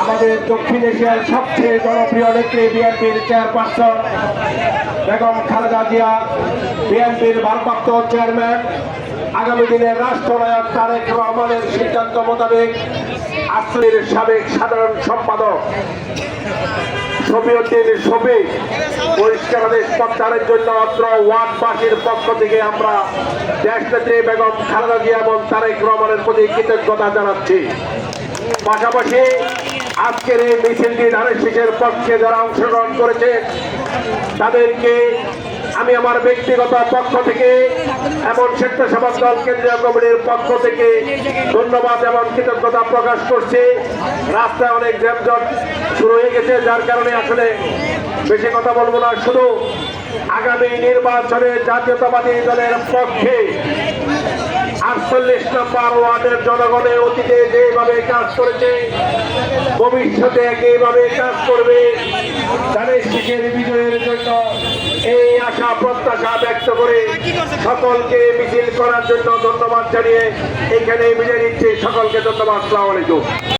আমাদের দক্ষিণ এশিয়ার সবচেয়ে জনপ্রিয় নেত্রী বিএনপির চেয়ারপারসন বেগম খালেদা জিয়া, বিএনপির ভারপ্রাপ্ত চেয়ারম্যান, আগামী দিনের রাষ্ট্রনায়ক তারেক রহমানের সিদ্ধান্ত মোতাবেক আসলির সাবেক সাধারণ সম্পাদক শফিউদ্দিন শফিক পরিষ্কারাদেশ প্রত্যাহারের জন্য অত্র ওয়ার্ডবাসীর পক্ষ থেকে আমরা দেশনেত্রী বেগম খালেদা জিয়া এবং তারেক রহমানের প্রতি কৃতজ্ঞতা জানাচ্ছি। পাশাপাশি আজকের এই মিছিলটি ধানের শীষের পক্ষে যারা অংশগ্রহণ করেছে তাদেরকে আমি আমার ব্যক্তিগত পক্ষ থেকে এবং স্বেচ্ছাসেবক দল কেন্দ্রীয় কমিটির পক্ষ থেকে ধন্যবাদ এবং কৃতজ্ঞতা প্রকাশ করছি। রাস্তায় অনেক যানজট শুরু হয়ে গেছে, যার কারণে আসলে বেশি কথা বলবো না। শুধু আগামী নির্বাচনে জাতীয়তাবাদী দলের পক্ষে 48 নম্বর ওয়ার্ডের জনগণের অতীতে যেভাবে কাজ করেছে ভবিষ্যতে একইভাবে কাজ করবে। ধানের শীষের বিজয়ের জন্য এই আশা প্রত্যাশা ব্যক্ত করে সকলকে মিছিল করার জন্য ধন্যবাদ জানিয়ে এখানে বিদায় নিচ্ছি। সকলকে ধন্যবাদ। আসসালামু আলাইকুম।